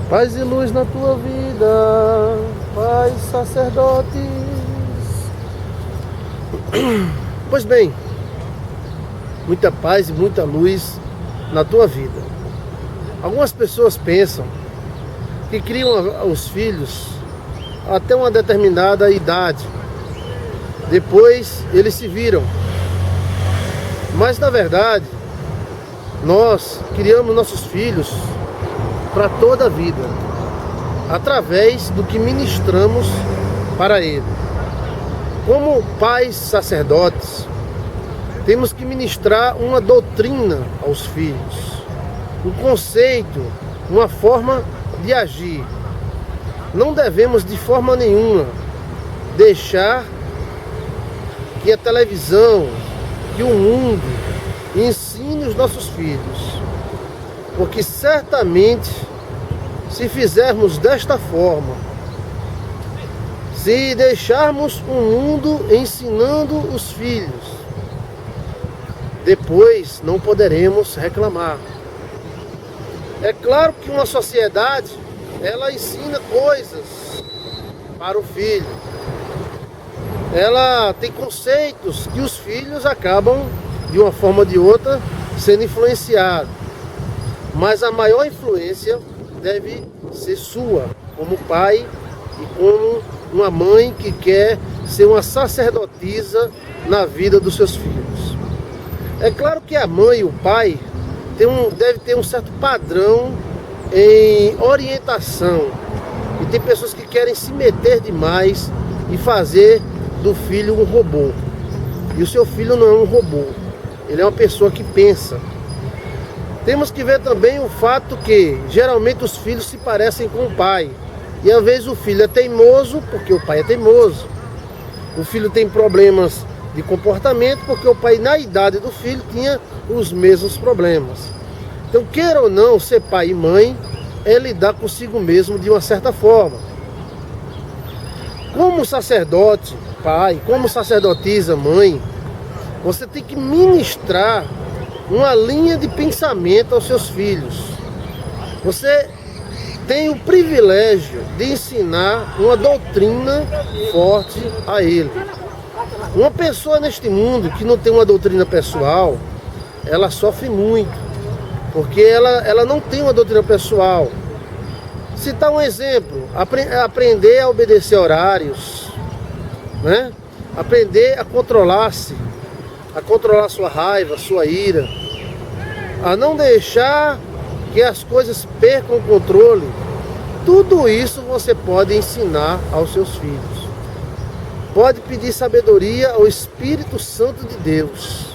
Paz e luz na tua vida, pais sacerdotes. Pois bem, muita paz e muita luz na tua vida. Algumas pessoas pensam que criam os filhos até uma determinada idade. Depois eles se viram. Mas na verdade, nós criamos nossos filhos para toda a vida, através do que ministramos para ele. Como pais sacerdotes, temos que ministrar uma doutrina aos filhos, um conceito, uma forma de agir. Não devemos de forma nenhuma deixar que a televisão, que o mundo ensine os nossos filhos, porque certamente, se fizermos desta forma, se deixarmos o mundo ensinando os filhos, depois não poderemos reclamar. É claro que uma sociedade, ela ensina coisas para o filho. Ela tem conceitos que os filhos acabam, de uma forma ou de outra, sendo influenciados. Mas a maior influência deve ser sua, como pai e como uma mãe que quer ser uma sacerdotisa na vida dos seus filhos. É claro que a mãe e o pai deve ter um certo padrão em orientação. E tem pessoas que querem se meter demais e fazer do filho um robô. E o seu filho não é um robô, ele é uma pessoa que pensa. Temos que ver também o fato que geralmente os filhos se parecem com o pai. E às vezes o filho é teimoso porque o pai é teimoso. O filho tem problemas de comportamento porque o pai, na idade do filho, tinha os mesmos problemas. Então, queira ou não, ser pai e mãe é lidar consigo mesmo de uma certa forma. Como sacerdote, pai, como sacerdotisa, mãe, você tem que ministrar uma linha de pensamento aos seus filhos. Você tem o privilégio de ensinar uma doutrina forte a ele. Uma pessoa neste mundo que não tem uma doutrina pessoal, ela sofre muito, porque ela não tem uma doutrina pessoal. Citar um exemplo, aprender a obedecer horários, né? Aprender a controlar-se, a controlar sua raiva, sua ira, a não deixar que as coisas percam o controle. Tudo isso você pode ensinar aos seus filhos. Pode pedir sabedoria ao Espírito Santo de Deus,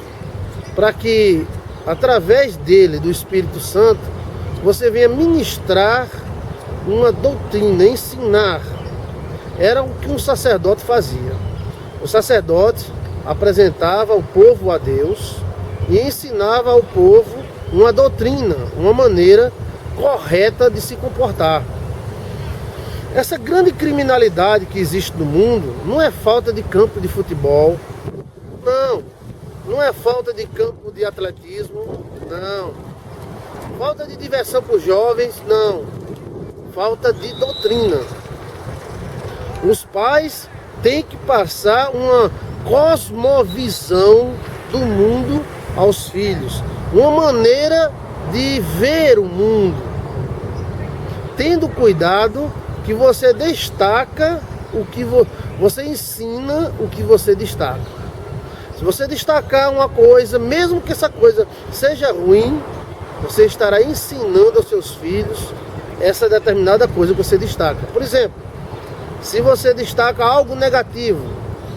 para que, através dele, do Espírito Santo, você venha ministrar uma doutrina, ensinar. Era o que um sacerdote fazia. O sacerdote apresentava o povo a Deus e ensinava ao povo uma doutrina, uma maneira correta de se comportar. Essa grande criminalidade que existe no mundo não é falta de campo de futebol, não é falta de campo de atletismo, não. Falta de diversão para os jovens, não. Falta de doutrina. Os pais têm que passar uma cosmovisão do mundo aos filhos, uma maneira de ver o mundo, tendo cuidado que você destaca o que você ensina, o que você destaca. Se você destacar uma coisa, mesmo que essa coisa seja ruim, você estará ensinando aos seus filhos essa determinada coisa que você destaca. Por exemplo, se você destaca algo negativo,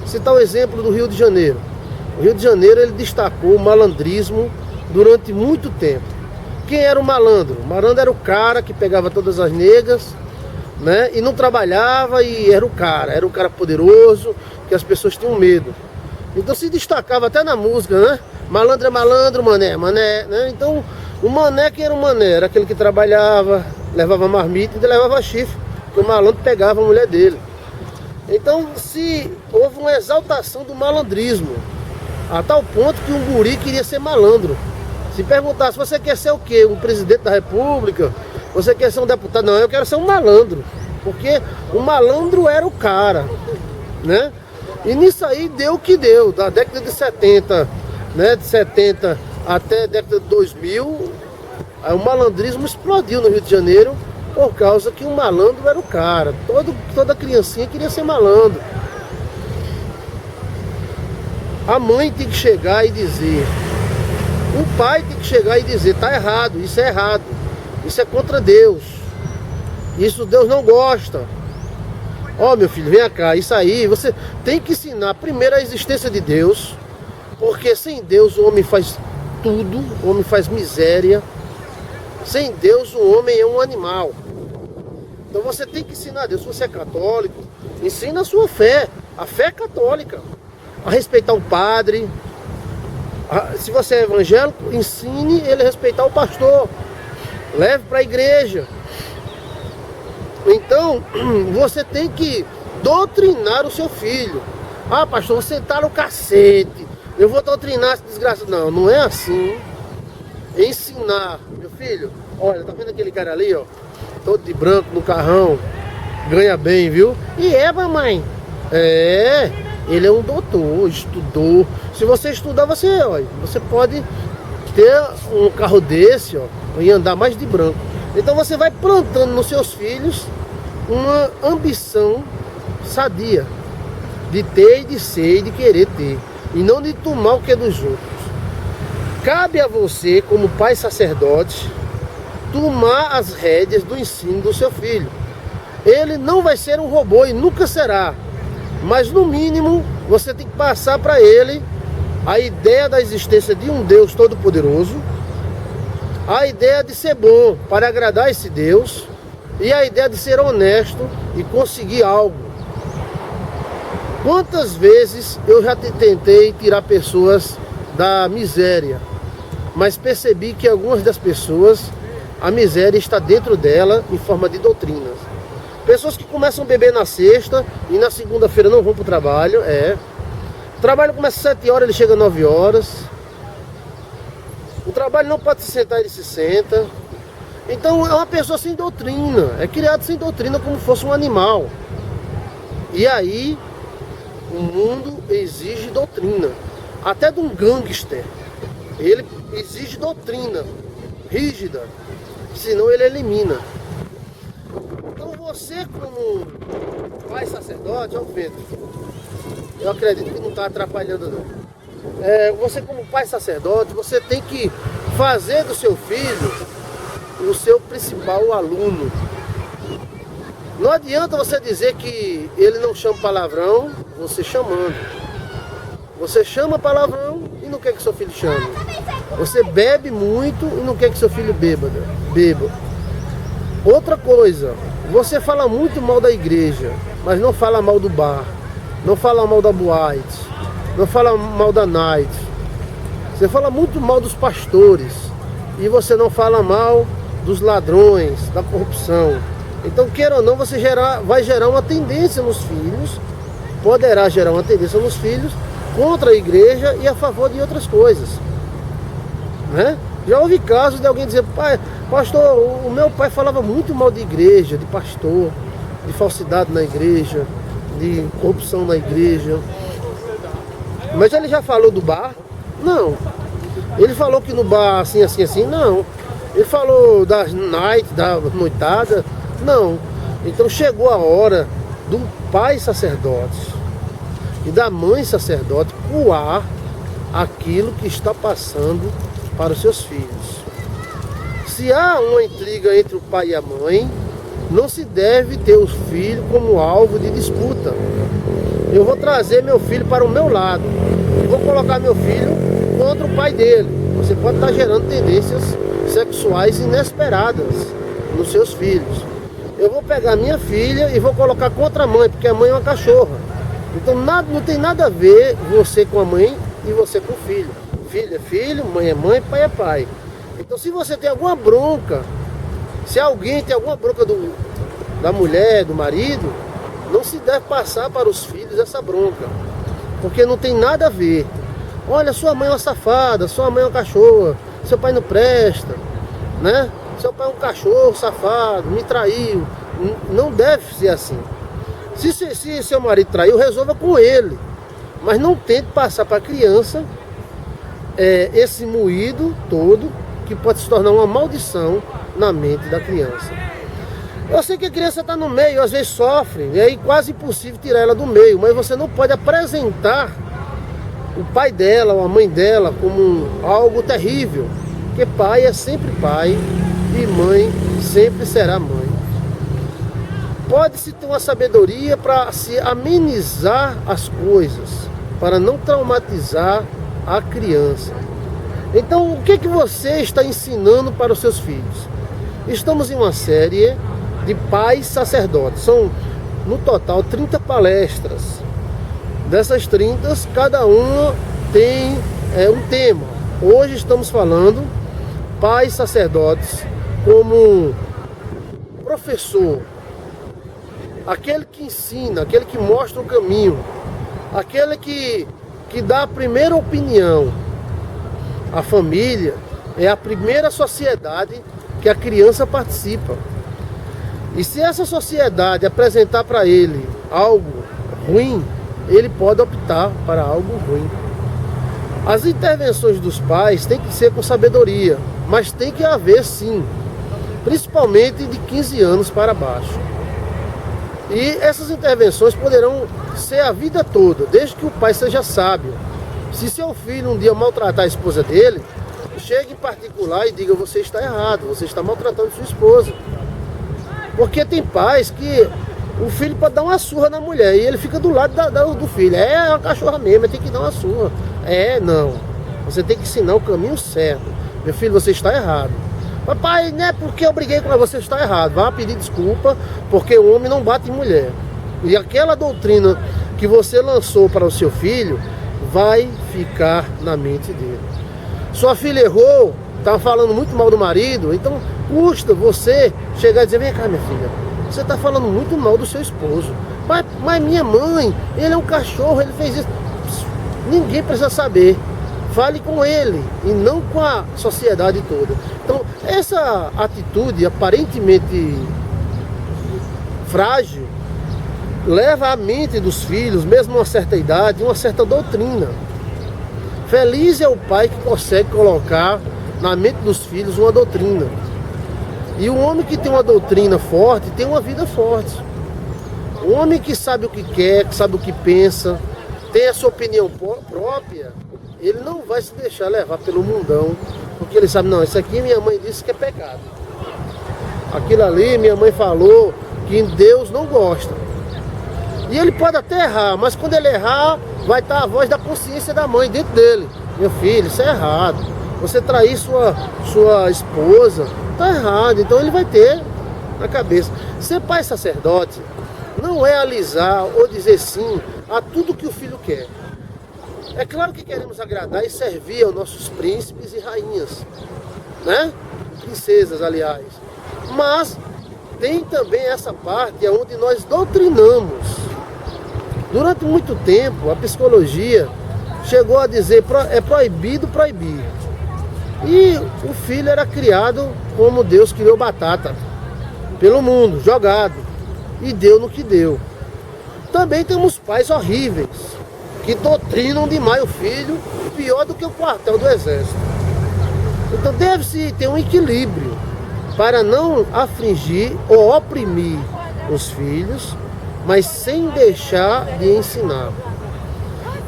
citar o exemplo do Rio de Janeiro. O Rio de Janeiro, ele destacou o malandrismo durante muito tempo. Quem era o malandro? O malandro era o cara que pegava todas as negras, né, e não trabalhava, e era o cara poderoso, que as pessoas tinham medo. Então se destacava até na música, né? Malandro é malandro, mané é mané, né? Então o mané, quem era o mané? Era aquele que trabalhava, levava marmita e ainda levava chifre, porque o malandro pegava a mulher dele. Então se houve uma exaltação do malandrismo, a tal ponto que um guri queria ser malandro. Se perguntasse, você quer ser o quê? Um presidente da república? Você quer ser um deputado? Não, eu quero ser um malandro. Porque o malandro era o cara, né? E nisso aí deu o que deu. Da década de 70, né? De 70 até a década de 2000, aí o malandrismo explodiu no Rio de Janeiro por causa que o malandro era o cara. Toda criancinha queria ser malandro. A mãe tem que chegar e dizer, o pai tem que chegar e dizer, tá errado, isso é errado, isso é contra Deus, isso Deus não gosta. Ó, meu filho, vem cá, isso aí, você tem que ensinar primeiro a existência de Deus, porque sem Deus o homem faz tudo, o homem faz miséria. Sem Deus o homem é um animal. Então você tem que ensinar a Deus. Se você é católico, ensina a sua fé, a fé católica, a respeitar o padre. Se você é evangélico, ensine ele a respeitar o pastor, leve para a igreja. Então você tem que doutrinar o seu filho. Ah, pastor, você tá no cacete, eu vou doutrinar essa desgraça. Não, não é assim. Ensinar, meu filho, olha, tá vendo aquele cara ali, ó, todo de branco no carrão, ganha bem, viu? E é, mamãe? É, ele é um doutor, estudou. Se você estudar, você pode ter um carro desse, ó, e andar mais de branco. Então você vai plantando nos seus filhos uma ambição sadia de ter e de ser e de querer ter, e não de tomar o que é dos outros. Cabe a você, como pai sacerdote, tomar as rédeas do ensino do seu filho. Ele não vai ser um robô e nunca será, mas no mínimo você tem que passar para ele a ideia da existência de um Deus todo-poderoso, a ideia de ser bom para agradar esse Deus e a ideia de ser honesto e conseguir algo. Quantas vezes eu já tentei tirar pessoas da miséria, mas percebi que algumas das pessoas, a miséria está dentro dela em forma de doutrinas. Pessoas que começam a beber na sexta e na segunda-feira não vão para o trabalho. O trabalho começa às 7 horas, ele chega às 9 horas. O trabalho não pode se sentar, ele se senta. Então é uma pessoa sem doutrina, é criado sem doutrina como fosse um animal. E aí o mundo exige doutrina, até de um gangster. Ele exige doutrina rígida, senão ele elimina. Então você, como pai sacerdote, ó Pedro, eu acredito que não está atrapalhando não. Você como pai sacerdote, você tem que fazer do seu filho o seu principal aluno. Não adianta você dizer que ele não chama palavrão, você chamando. Você chama palavrão e não quer que seu filho chame. Você bebe muito e não quer que seu filho beba. Outra coisa, você fala muito mal da igreja, mas não fala mal do bar, não fala mal da boate, não fala mal da night. Você fala muito mal dos pastores e você não fala mal dos ladrões, da corrupção. Então, queira ou não, você vai gerar uma tendência nos filhos, poderá gerar uma tendência nos filhos contra a igreja e a favor de outras coisas, né? Já houve casos de alguém dizer, pai, pastor, o meu pai falava muito mal de igreja, de pastor, de falsidade na igreja, de corrupção na igreja. Mas ele já falou do bar? Não. Ele falou que no bar assim, assim, assim? Não. Ele falou das night, da noitada? Não. Então chegou a hora do pai sacerdote e da mãe sacerdote coar aquilo que está passando para os seus filhos. Se há uma intriga entre o pai e a mãe, não se deve ter o filho como alvo de disputa. Eu vou trazer meu filho para o meu lado e vou colocar meu filho contra o pai dele. Você pode estar gerando tendências sexuais inesperadas nos seus filhos. Eu vou pegar minha filha e vou colocar contra a mãe, porque a mãe é uma cachorra. Então não tem nada a ver você com a mãe e você com o filho. Filho é filho, mãe é mãe, pai é pai. Então se você tem alguma bronca, se alguém tem alguma bronca da mulher, do marido, não se deve passar para os filhos essa bronca, porque não tem nada a ver. Olha, sua mãe é uma safada, sua mãe é uma cachorra, seu pai não presta, né? seu pai é um cachorro safado, me traiu. Não deve ser assim. Se seu marido traiu, resolva com ele. Mas não tente passar para a criança esse moído todo, que pode se tornar uma maldição na mente da criança. Eu sei que a criança está no meio, às vezes sofre, e aí quase impossível tirar ela do meio, mas você não pode apresentar o pai dela ou a mãe dela como algo terrível, porque pai é sempre pai e mãe sempre será mãe. Pode-se ter uma sabedoria para se amenizar as coisas, para não traumatizar a criança. Então, o que você está ensinando para os seus filhos? Estamos em uma série de pais sacerdotes. São, no total, 30 palestras. Dessas 30, cada uma tem um tema. Hoje estamos falando pais sacerdotes como professor, aquele que ensina, aquele que mostra o caminho, aquele que dá a primeira opinião. A família é a primeira sociedade que a criança participa. E se essa sociedade apresentar para ele algo ruim, ele pode optar para algo ruim. As intervenções dos pais têm que ser com sabedoria, mas tem que haver sim, principalmente de 15 anos para baixo. E essas intervenções poderão ser a vida toda, desde que o pai seja sábio. Se seu filho um dia maltratar a esposa dele, chegue em particular e diga: você está errado, você está maltratando sua esposa. Porque tem pais que o filho pode dar uma surra na mulher e ele fica do lado do filho. É uma cachorra mesmo, tem que dar uma surra. Não. Você tem que ensinar o caminho certo. Meu filho, você está errado. Papai, não é porque eu briguei com você, está errado. Vá pedir desculpa, porque o homem não bate em mulher. E aquela doutrina que você lançou para o seu filho vai ficar na mente dele. Sua filha errou, está falando muito mal do marido, então custa você chegar e dizer: vem cá, minha filha, você está falando muito mal do seu esposo. Mas minha mãe, ele é um cachorro, ele fez isso. Ninguém precisa saber. Fale com ele e não com a sociedade toda. Então, essa atitude aparentemente frágil leva a mente dos filhos, mesmo a uma certa idade, uma certa doutrina. Feliz é o pai que consegue colocar na mente dos filhos uma doutrina. E o homem que tem uma doutrina forte tem uma vida forte. O homem que sabe o que quer, que sabe o que pensa, tem a sua opinião própria, ele não vai se deixar levar pelo mundão, porque ele sabe: não, isso aqui minha mãe disse que é pecado. Aquilo ali minha mãe falou que Deus não gosta. E ele pode até errar, mas quando ele errar, vai estar a voz da consciência da mãe dentro dele: meu filho, isso é errado. Você trair sua esposa, está errado. Então ele vai ter na cabeça. Ser pai sacerdote não é alisar ou dizer sim a tudo que o filho quer. É claro que queremos agradar e servir aos nossos príncipes e rainhas, né? Princesas, aliás. Mas tem também essa parte onde nós doutrinamos. Durante muito tempo, a psicologia chegou a dizer: é proibido proibir. E o filho era criado como Deus criou batata, pelo mundo, jogado, e deu no que deu. Também temos pais horríveis, que doutrinam demais o filho, pior do que o quartel do exército. Então deve-se ter um equilíbrio para não afligir ou oprimir os filhos, mas sem deixar de ensinar.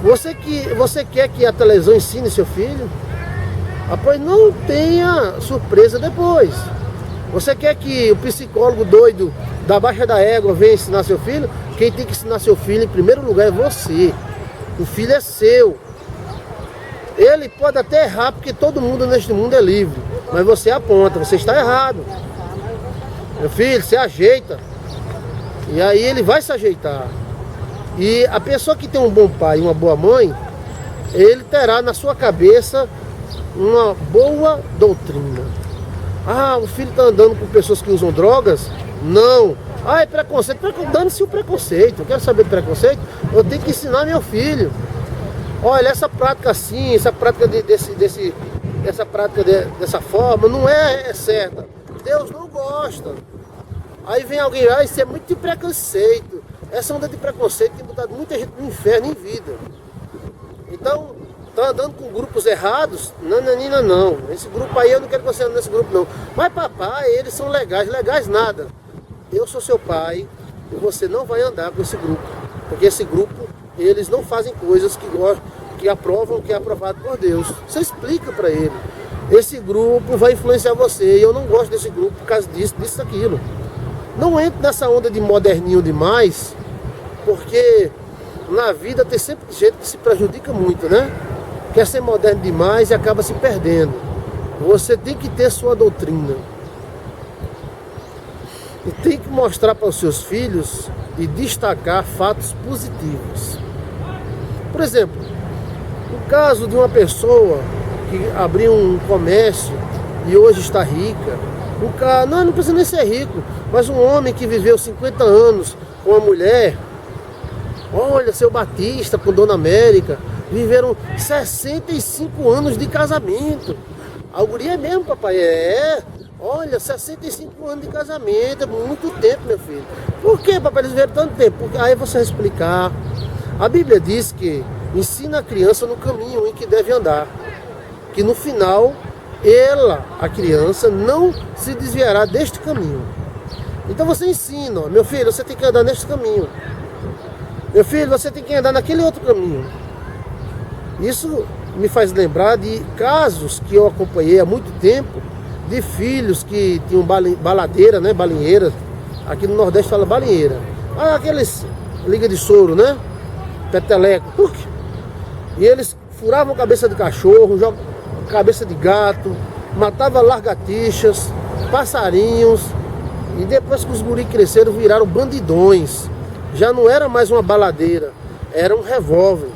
Você quer que a televisão ensine seu filho? Pois não tenha surpresa depois. Você quer que o psicólogo doido da Baixa da Égua venha ensinar seu filho? Quem tem que ensinar seu filho em primeiro lugar é você. O filho é seu. Ele pode até errar, porque todo mundo neste mundo é livre, mas você aponta: você está errado. Meu filho, se ajeita. E aí ele vai se ajeitar. E a pessoa que tem um bom pai e uma boa mãe, ele terá na sua cabeça uma boa doutrina. O filho está andando com pessoas que usam drogas? Não. É preconceito. Dane-se o preconceito. Eu quero saber do preconceito? Eu tenho que ensinar meu filho. Olha, essa prática assim, essa prática dessa prática dessa forma não é certa. Deus não gosta. Aí vem alguém, isso é muito de preconceito. Essa onda de preconceito tem botado muita gente no inferno em vida. Então, tá andando com grupos errados? Não. Esse grupo aí, eu não quero que você ande nesse grupo, não. Mas papai, eles são legais. Legais nada. Eu sou seu pai e você não vai andar com esse grupo. Porque esse grupo, eles não fazem coisas que aprovam o que é aprovado por Deus. Você explica para ele. Esse grupo vai influenciar você. E eu não gosto desse grupo por causa disso, daquilo. Não entre nessa onda de moderninho demais, porque na vida tem sempre gente que se prejudica muito, né? Quer ser moderno demais e acaba se perdendo. Você tem que ter sua doutrina. E tem que mostrar para os seus filhos e destacar fatos positivos. Por exemplo, o caso de uma pessoa que abriu um comércio e hoje está rica. O cara, não precisa nem ser rico, mas um homem que viveu 50 anos com uma mulher, olha, seu Batista com Dona América, viveram 65 anos de casamento. A guria é mesmo, papai, olha, 65 anos de casamento, é muito tempo, meu filho. Por que, papai, eles viveram tanto tempo? Porque aí você vai explicar. A Bíblia diz que ensina a criança no caminho em que deve andar, que no final a criança, não se desviará deste caminho. Então você ensina, meu filho, você tem que andar neste caminho. Meu filho, você tem que andar naquele outro caminho. Isso me faz lembrar de casos que eu acompanhei há muito tempo, de filhos que tinham baladeira, né, balinheira. Aqui no Nordeste fala balinheira. Aqueles liga de soro, né? Peteleco. E eles furavam cabeça de cachorro, cabeça de gato, matava lagartixas, passarinhos, e depois que os guris cresceram, viraram bandidões. Já não era mais uma baladeira, era um revólver.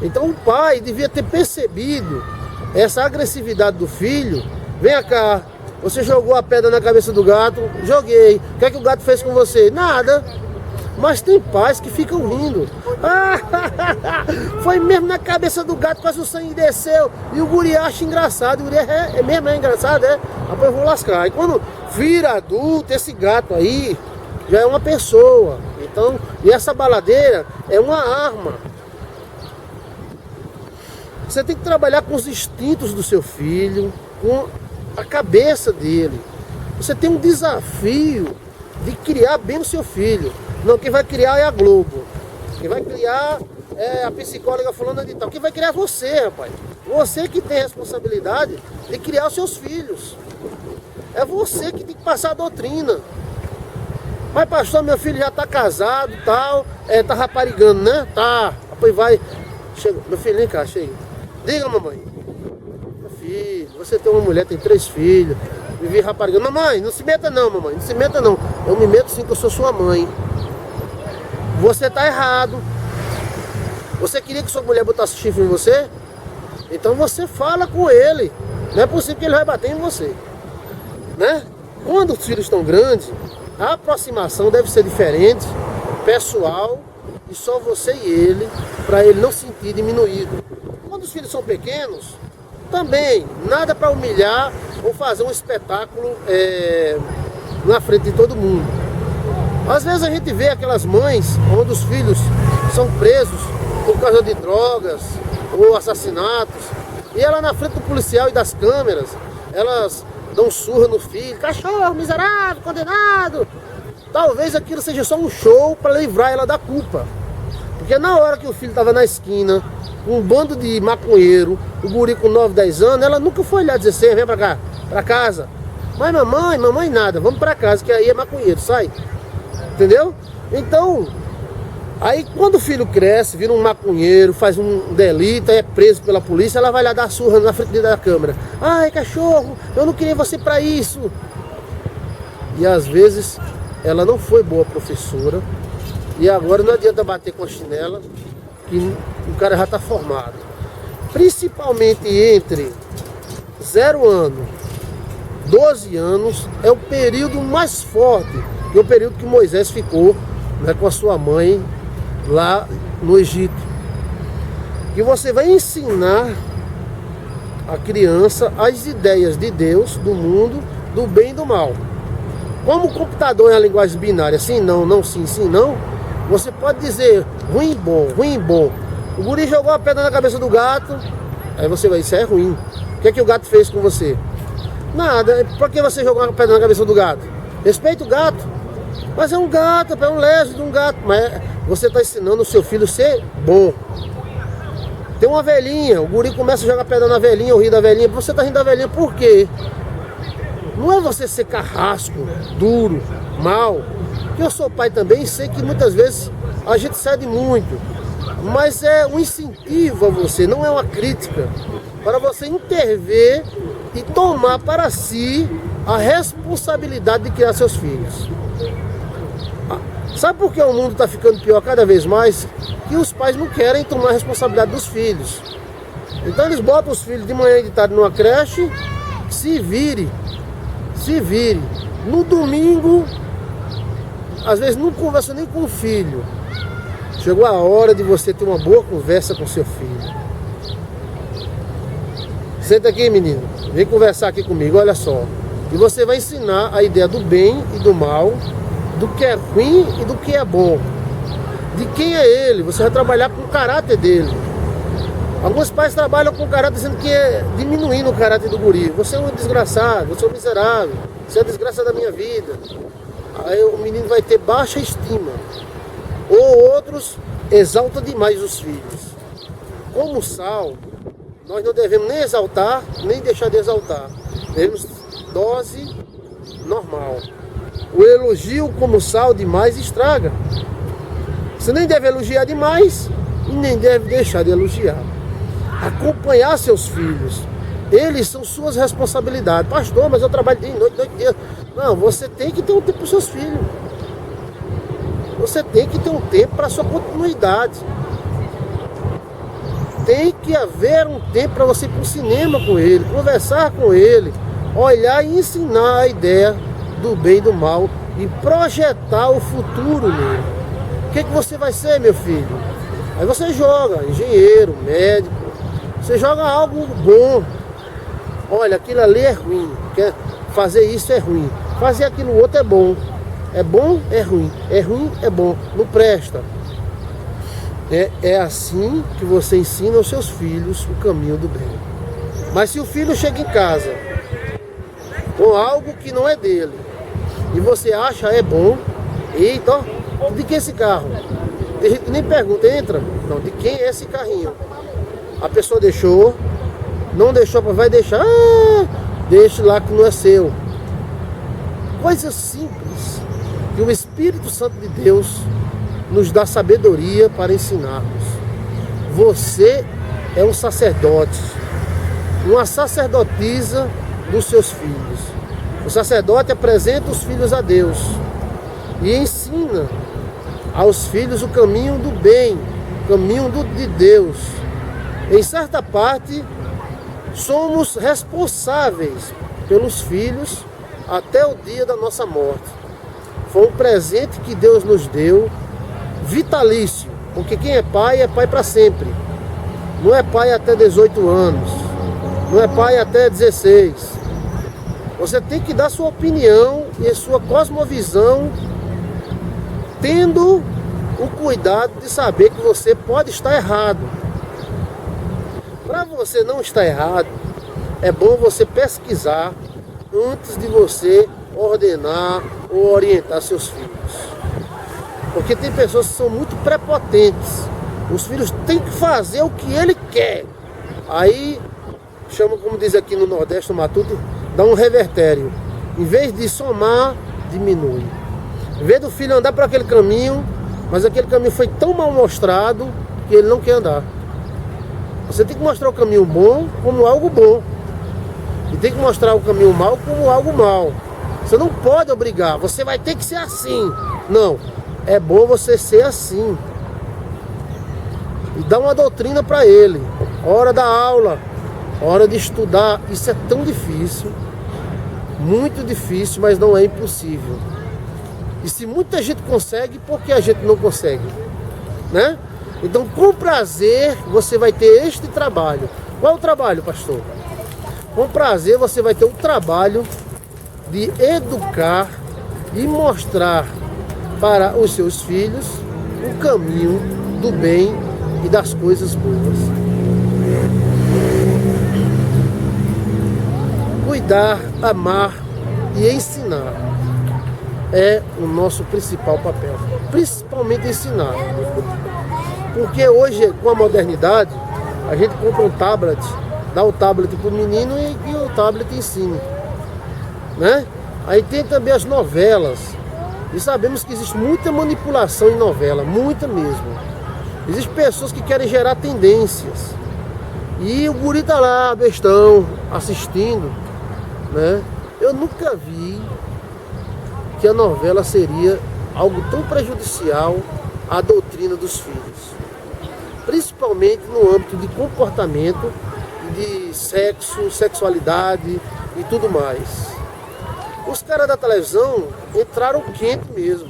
Então o pai devia ter percebido essa agressividade do filho. Vem cá, você jogou a pedra na cabeça do gato? Joguei. O que é que o gato fez com você? Nada. Mas tem pais que ficam rindo. Foi mesmo na cabeça do gato, quase o sangue desceu. E o guri acha engraçado. O guri é mesmo engraçado, é? Depois eu vou lascar. E quando vira adulto, esse gato aí já é uma pessoa. Então, e essa baladeira é uma arma. Você tem que trabalhar com os instintos do seu filho, com a cabeça dele. Você tem um desafio de criar bem o seu filho. Não, quem vai criar é a Globo. Quem vai criar é a psicóloga fulana de tal. Quem vai criar é você, rapaz. Você que tem a responsabilidade de criar os seus filhos. É você que tem que passar a doutrina. Mas pastor, meu filho já está casado e tal, tá raparigando, né? Tá, depois vai. Chega, meu filho, vem cá, chega. Diga, mamãe. Meu filho, você tem uma mulher, tem 3 filhos. Vivi raparigando. Mamãe, não se meta não, mamãe. Não se meta não. Eu me meto sim, que eu sou sua mãe. Você está errado. Você queria que sua mulher botasse chifre em você? Então você fala com ele. Não é possível que ele vai bater em você, né? Quando os filhos estão grandes, a aproximação deve ser diferente, pessoal, e só você e ele, para ele não sentir diminuído. Quando os filhos são pequenos, também nada para humilhar ou fazer um espetáculo na frente de todo mundo. Às vezes a gente vê aquelas mães onde os filhos são presos por causa de drogas ou assassinatos, e ela na frente do policial e das câmeras, elas dão surra no filho, cachorro, miserável, condenado. Talvez aquilo seja só um show para livrar ela da culpa. Porque na hora que o filho estava na esquina, um bando de maconheiro, o guri com 9, 10 anos, ela nunca foi lá dizer assim, vem pra cá, pra casa. Mas mamãe nada, vamos pra casa, que aí é maconheiro, sai. Entendeu? Então, aí quando o filho cresce, vira um maconheiro, faz um delito, é preso pela polícia, ela vai lá dar surra na frente da câmera. Ai, cachorro, eu não queria você pra isso. E às vezes ela não foi boa professora, e agora não adianta bater com a chinela, que o cara já está formado. Principalmente entre 0 ano, 12 anos, é o período mais forte, que é o período que Moisés ficou, né, com a sua mãe lá no Egito. E você vai ensinar a criança as ideias de Deus, do mundo, do bem e do mal. Como o computador é a linguagem binária, sim, não, não, sim, sim, não, você pode dizer ruim, bom, ruim, bom. O guri jogou a pedra na cabeça do gato, aí você vai, isso é ruim. O que é que o gato fez com você? Nada. Por que você jogou a pedra na cabeça do gato? Respeita o gato. Mas é um gato, é um leso de um gato. Mas você está ensinando o seu filho a ser bom. Tem uma velhinha, o guri começa a jogar pedra na velhinha, ou rir da velhinha. Você está rindo da velhinha por quê? Não é você ser carrasco, duro, mal. Eu sou pai também e sei que muitas vezes a gente cede muito. Mas é um incentivo a você, não é uma crítica. Para você intervir e tomar para si a responsabilidade de criar seus filhos. Sabe por que o mundo está ficando pior cada vez mais? Que os pais não querem tomar a responsabilidade dos filhos. Então eles botam os filhos de manhã e de tarde numa creche, se vire. No domingo, às vezes não conversa nem com o filho. Chegou a hora de você ter uma boa conversa com seu filho. Senta aqui, menino. Vem conversar aqui comigo, olha só. E você vai ensinar a ideia do bem e do mal, do que é ruim e do que é bom. De quem é ele, você vai trabalhar com o caráter dele. Alguns pais trabalham com o caráter dizendo que é diminuindo o caráter do guri. Você é um desgraçado, você é um miserável, você é a desgraça da minha vida. Aí o menino vai ter baixa estima. Ou outros exaltam demais os filhos. Como sal, nós não devemos nem exaltar, nem deixar de exaltar. Devemos dose normal. O elogio como sal demais estraga. Você nem deve elogiar demais e nem deve deixar de elogiar. Acompanhar seus filhos. Eles são suas responsabilidades. Pastor, mas eu trabalho dia e noite, noite e dia. Não, você tem que ter um tempo para os seus filhos. Você tem que ter um tempo para a sua continuidade. Tem que haver um tempo para você ir para o cinema com ele, conversar com ele, olhar e ensinar a ideia do bem e do mal e projetar o futuro nele. O que você vai ser, meu filho? Aí você joga engenheiro, médico, você joga algo bom. Olha, aquilo ali é ruim, fazer isso é ruim, fazer aquilo outro é bom. É bom, é ruim é bom, não presta. É assim que você ensina aos seus filhos o caminho do bem. Mas se o filho chega em casa com algo que não é dele e você acha é bom, eita, ó, de que esse carro? Tem gente que nem pergunta, entra? Não, de quem é esse carrinho? A pessoa deixou, não deixou, vai deixar, deixe lá que não é seu. Coisa simples, que o Espírito Santo de Deus nos dá sabedoria para ensinarmos. Você é um sacerdote, uma sacerdotisa dos seus filhos. O sacerdote apresenta os filhos a Deus e ensina aos filhos o caminho do bem, o caminho de Deus. Em certa parte, somos responsáveis pelos filhos até o dia da nossa morte. Foi um presente que Deus nos deu, vitalício, porque quem é pai para sempre. Não é pai até 18 anos, não é pai até 16. Você tem que dar sua opinião e a sua cosmovisão, tendo o cuidado de saber que você pode estar errado. Para você não estar errado, é bom você pesquisar antes de você ordenar ou orientar seus filhos. Porque tem pessoas que são muito prepotentes. Os filhos têm que fazer o que ele quer. Aí, chama, como diz aqui no Nordeste, no Matuto, dá um revertério. Em vez de somar, diminui. Em vez do filho andar por aquele caminho, mas aquele caminho foi tão mal mostrado que ele não quer andar. Você tem que mostrar o caminho bom como algo bom. E tem que mostrar o caminho mal como algo mal. Você não pode obrigar, você vai ter que ser assim. Não, é bom você ser assim. E dar uma doutrina para ele. Hora da aula, hora de estudar. Isso é tão difícil, muito difícil, mas não é impossível. E se muita gente consegue, por que a gente não consegue? Né? Então, com prazer, você vai ter este trabalho. Qual é o trabalho, pastor? Com prazer, você vai ter um trabalho de educar e mostrar para os seus filhos o caminho do bem e das coisas boas. Cuidar, amar e ensinar é o nosso principal papel, principalmente ensinar. Porque hoje, com a modernidade, a gente compra um tablet, dá o tablet para o menino e que o tablet ensine, né? Aí tem também as novelas, e sabemos que existe muita manipulação em novela, muita mesmo. Existem pessoas que querem gerar tendências, e o guri tá lá, bestão, assistindo, né? Eu nunca vi que a novela seria algo tão prejudicial à doutrina dos filhos, principalmente no âmbito de comportamento, de sexo, sexualidade e tudo mais. Os caras da televisão entraram quente mesmo.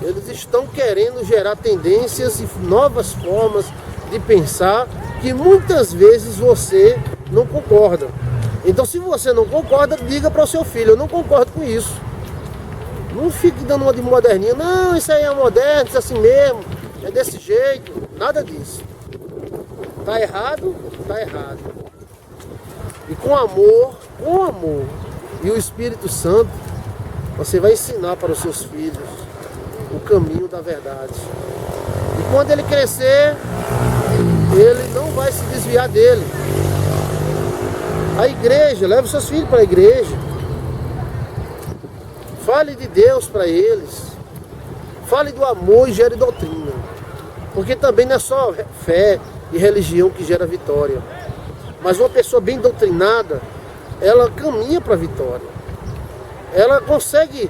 Eles estão querendo gerar tendências e novas formas de pensar que muitas vezes você não concorda. Então, se você não concorda, diga para o seu filho: eu não concordo com isso. Não fique dando uma de moderninha. Não, isso aí é moderno, isso é assim mesmo, é desse jeito. Nada disso. Tá errado, tá errado. E com amor e o Espírito Santo, você vai ensinar para os seus filhos o caminho da verdade. E quando ele crescer, ele não vai se desviar dele. A igreja, leve os seus filhos para a igreja. Fale de Deus para eles. Fale do amor e gere doutrina. Porque também não é só fé e religião que gera vitória. Mas uma pessoa bem doutrinada, ela caminha para a vitória. Ela consegue.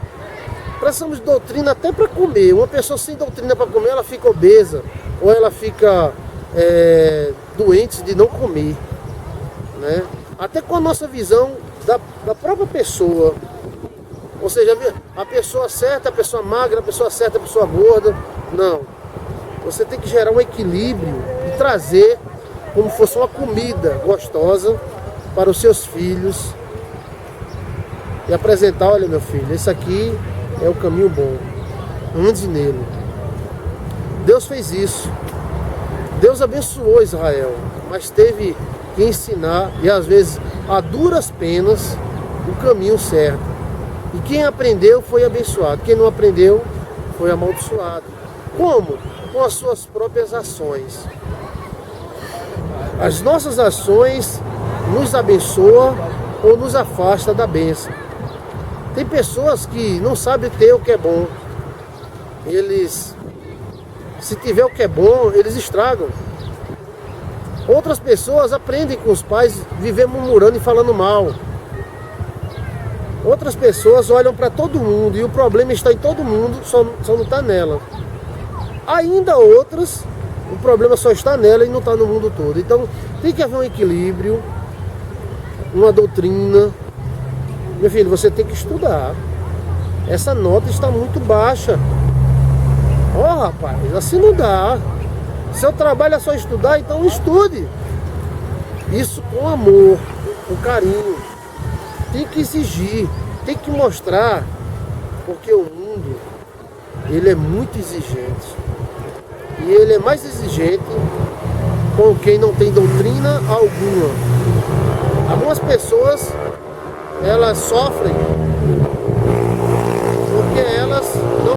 Precisamos de doutrina até para comer. Uma pessoa sem doutrina para comer, ela fica obesa. Ou ela fica doente de não comer, né? Até com a nossa visão da própria pessoa. Ou seja, a pessoa certa, a pessoa magra, a pessoa certa, a pessoa gorda. Não. Você tem que gerar um equilíbrio e trazer como fosse uma comida gostosa para os seus filhos. E apresentar: olha, meu filho, esse aqui é o caminho bom. Ande nele. Deus fez isso. Deus abençoou Israel, mas teve que ensinar, e às vezes a duras penas, o caminho certo. E quem aprendeu foi abençoado. Quem não aprendeu foi amaldiçoado. Como? Com as suas próprias ações. As nossas ações nos abençoam ou nos afastam da bênção. Tem pessoas que não sabem ter o que é bom. Eles, se tiver o que é bom, eles estragam. Outras pessoas aprendem com os pais viver murmurando e falando mal. Outras pessoas olham para todo mundo e o problema está em todo mundo, só não está nela. Ainda outras, o problema só está nela e não está no mundo todo. Então tem que haver um equilíbrio, uma doutrina. Meu filho, você tem que estudar. Essa nota está muito baixa. Rapaz, assim não dá. Seu trabalho é só estudar, então estude. Isso com amor, com carinho. Tem que exigir, tem que mostrar, porque o mundo, ele é muito exigente. E ele é mais exigente com quem não tem doutrina alguma. Algumas pessoas, elas sofrem